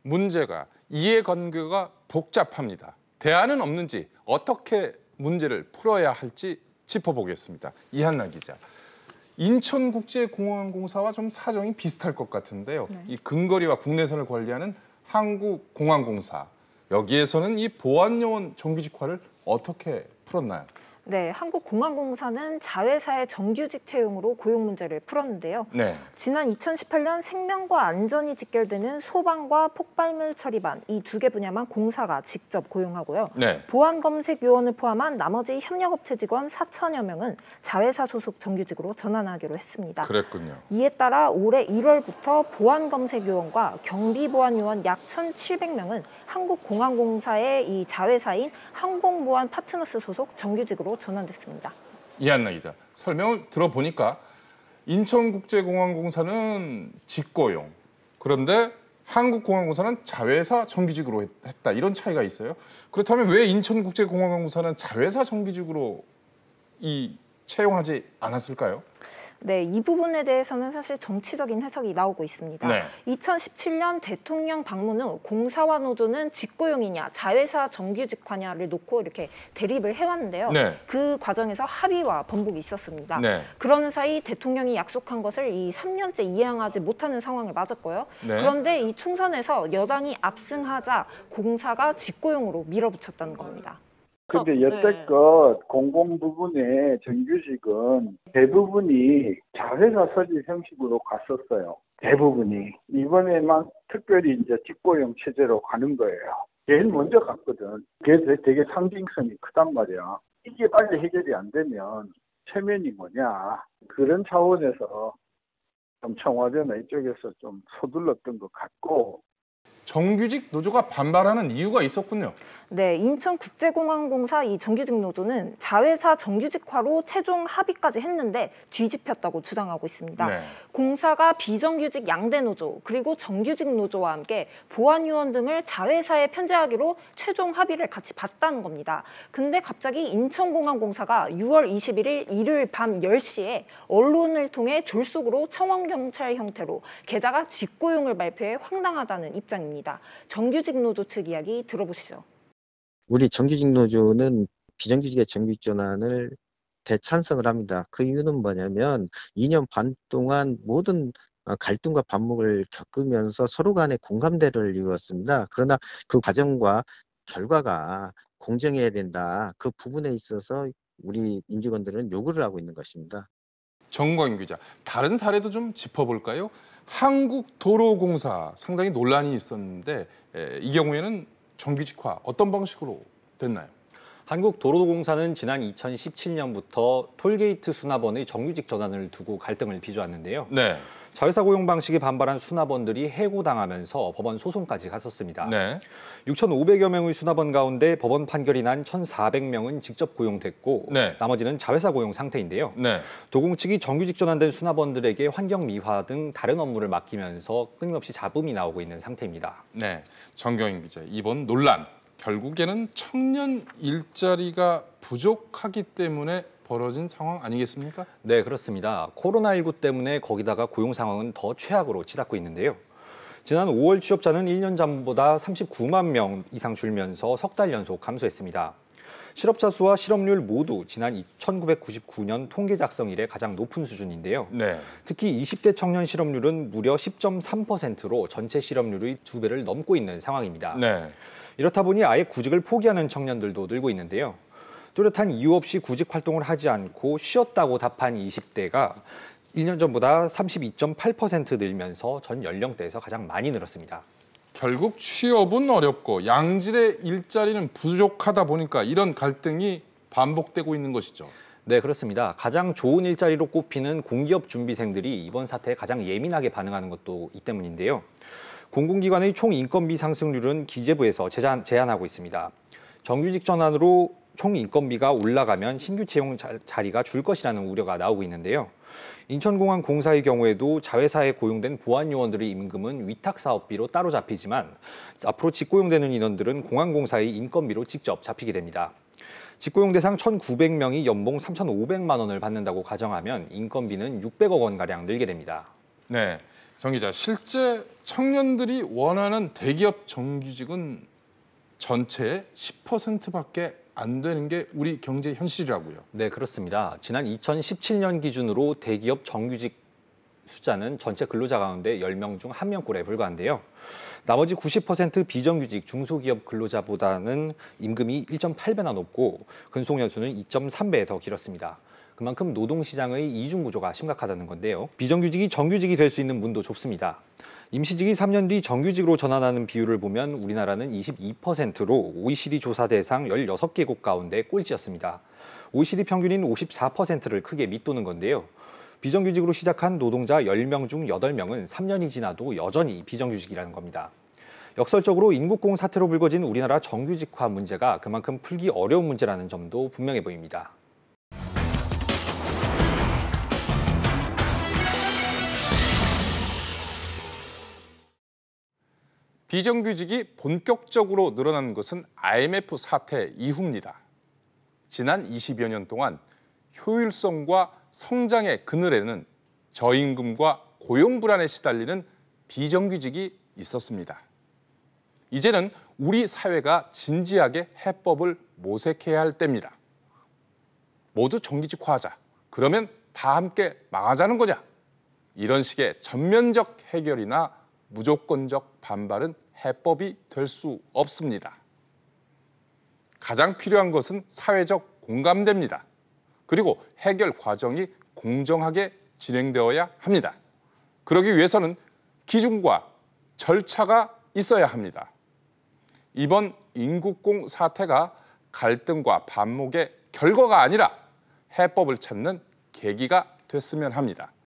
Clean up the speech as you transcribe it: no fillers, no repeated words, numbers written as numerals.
문제가 이해관계가 복잡합니다. 대안은 없는지 어떻게 문제를 풀어야 할지 짚어보겠습니다. 이한나 기자. 인천국제공항공사와 좀 사정이 비슷할 것 같은데요. 네. 이 근거리와 국내선을 관리하는 한국공항공사. 여기에서는 이 보안요원 정규직화를 어떻게 풀었나요? 네, 한국공항공사는 자회사의 정규직 채용으로 고용 문제를 풀었는데요. 네. 지난 2018년 생명과 안전이 직결되는 소방과 폭발물 처리반 이 두 개 분야만 공사가 직접 고용하고요. 네. 보안검색요원을 포함한 나머지 협력업체 직원 4천여 명은 자회사 소속 정규직으로 전환하기로 했습니다. 그랬군요. 이에 따라 올해 1월부터 보안검색요원과 경비보안요원 약 1,700명은 한국공항공사의 이 자회사인 항공보안 파트너스 소속 정규직으로 전환됐습니다. 이한나 기자, 설명을 들어보니까 인천국제공항공사는 직고용, 그런데 한국공항공사는 자회사 정규직으로 했다. 이런 차이가 있어요. 그렇다면 왜 인천국제공항공사는 자회사 정규직으로 채용하지 않았을까요? 네, 이 부분에 대해서는 사실 정치적인 해석이 나오고 있습니다. 네. 2017년 대통령 방문 후 공사와 노조는 직고용이냐 자회사 정규직화냐를 놓고 이렇게 대립을 해왔는데요. 네. 그 과정에서 합의와 번복이 있었습니다. 네. 그러는 사이 대통령이 약속한 것을 이 3년째 이행하지 못하는 상황을 맞았고요. 네. 그런데 이 총선에서 여당이 압승하자 공사가 직고용으로 밀어붙였다는 겁니다. 근데 여태껏 공공 부분의 정규직은 대부분이 자회사 서지 형식으로 갔었어요. 대부분이. 이번에만 특별히 이제 직고용 체제로 가는 거예요. 제일 먼저 갔거든. 그래서 되게 상징성이 크단 말이야. 이게 빨리 해결이 안 되면 체면이 뭐냐. 그런 차원에서 좀 청와대나 이쪽에서 좀 서둘렀던 것 같고, 정규직 노조가 반발하는 이유가 있었군요. 네, 인천국제공항공사 이 정규직 노조는 자회사 정규직화로 최종 합의까지 했는데 뒤집혔다고 주장하고 있습니다. 네. 공사가 비정규직 양대 노조 그리고 정규직 노조와 함께 보안요원 등을 자회사에 편제하기로 최종 합의를 같이 봤다는 겁니다. 근데 갑자기 인천공항공사가 6월 21일 일요일 밤 10시에 언론을 통해 졸속으로 청원경찰 형태로 게다가 직고용을 발표해 황당하다는 입장입니다. 정규직 노조 측 이야기 들어보시죠. 우리 정규직 노조는 비정규직의 정규직 전환을 대찬성을 합니다. 그 이유는 뭐냐면 2년 반 동안 모든 갈등과 반목을 겪으면서 서로 간의 공감대를 이루었습니다. 그러나 그 과정과 결과가 공정해야 된다. 그 부분에 있어서 우리 임직원들은 요구를 하고 있는 것입니다. 정광윤 기자, 다른 사례도 좀 짚어볼까요? 한국도로공사 상당히 논란이 있었는데 이 경우에는 정규직화 어떤 방식으로 됐나요? 한국도로공사는 지난 2017년부터 톨게이트 수납원의 정규직 전환을 두고 갈등을 빚어왔는데요. 네. 자회사 고용 방식에 반발한 수납원들이 해고당하면서 법원 소송까지 갔었습니다. 네. 6,500여 명의 수납원 가운데 법원 판결이 난 1,400명은 직접 고용됐고 네. 나머지는 자회사 고용 상태인데요. 네. 도공 측이 정규직 전환된 수납원들에게 환경 미화 등 다른 업무를 맡기면서 끊임없이 잡음이 나오고 있는 상태입니다. 네. 정경인 기자, 이번 논란 결국에는 청년 일자리가 부족하기 때문에 벌어진 상황 아니겠습니까? 네, 그렇습니다. 코로나19 때문에 거기다가 고용 상황은 더 최악으로 치닫고 있는데요. 지난 5월 취업자는 1년 전보다 39만 명 이상 줄면서 석 달 연속 감소했습니다. 실업자 수와 실업률 모두 지난 1999년 통계 작성 이래 가장 높은 수준인데요. 네. 특히 20대 청년 실업률은 무려 10.3%로 전체 실업률의 2배를 넘고 있는 상황입니다. 네. 이렇다 보니 아예 구직을 포기하는 청년들도 늘고 있는데요. 뚜렷한 이유 없이 구직 활동을 하지 않고 쉬었다고 답한 20대가 1년 전보다 32.8% 늘면서 전 연령대에서 가장 많이 늘었습니다. 결국 취업은 어렵고 양질의 일자리는 부족하다 보니까 이런 갈등이 반복되고 있는 것이죠. 네, 그렇습니다. 가장 좋은 일자리로 꼽히는 공기업 준비생들이 이번 사태에 가장 예민하게 반응하는 것도 이 때문인데요. 공공기관의 총 인건비 상승률은 기재부에서 제한하고 있습니다. 정규직 전환으로 총 인건비가 올라가면 신규 채용 자리가 줄 것이라는 우려가 나오고 있는데요. 인천공항공사의 경우에도 자회사에 고용된 보안요원들의 임금은 위탁사업비로 따로 잡히지만 앞으로 직고용되는 인원들은 공항공사의 인건비로 직접 잡히게 됩니다. 직고용 대상 1,900명이 연봉 3,500만 원을 받는다고 가정하면 인건비는 600억 원가량 늘게 됩니다. 네, 정 기자, 실제 청년들이 원하는 대기업 정규직은 전체의 10%밖에 안 되는 게 우리 경제 현실이라고요. 네, 그렇습니다. 지난 2017년 기준으로 대기업 정규직 숫자는 전체 근로자 가운데 10명 중 1명꼴에 불과한데요. 나머지 90% 비정규직 중소기업 근로자보다는 임금이 1.8배나 높고 근속 연수는 2.3배에 더 길었습니다. 그만큼 노동시장의 이중 구조가 심각하다는 건데요. 비정규직이 정규직이 될 수 있는 문도 좁습니다. 임시직이 3년 뒤 정규직으로 전환하는 비율을 보면 우리나라는 22%로 OECD 조사 대상 16개국 가운데 꼴찌였습니다. OECD 평균인 54%를 크게 밑도는 건데요. 비정규직으로 시작한 노동자 10명 중 8명은 3년이 지나도 여전히 비정규직이라는 겁니다. 역설적으로 인국공 사태로 불거진 우리나라 정규직화 문제가 그만큼 풀기 어려운 문제라는 점도 분명해 보입니다. 비정규직이 본격적으로 늘어나는 것은 IMF 사태 이후입니다. 지난 20여 년 동안 효율성과 성장의 그늘에는 저임금과 고용 불안에 시달리는 비정규직이 있었습니다. 이제는 우리 사회가 진지하게 해법을 모색해야 할 때입니다. 모두 정규직화하자. 그러면 다 함께 망하자는 거냐? 이런 식의 전면적 해결이나 무조건적 반발은 해법이 될 수 없습니다. 가장 필요한 것은 사회적 공감대입니다. 그리고 해결 과정이 공정하게 진행되어야 합니다. 그러기 위해서는 기준과 절차가 있어야 합니다. 이번 인국공 사태가 갈등과 반목의 결과가 아니라 해법을 찾는 계기가 됐으면 합니다.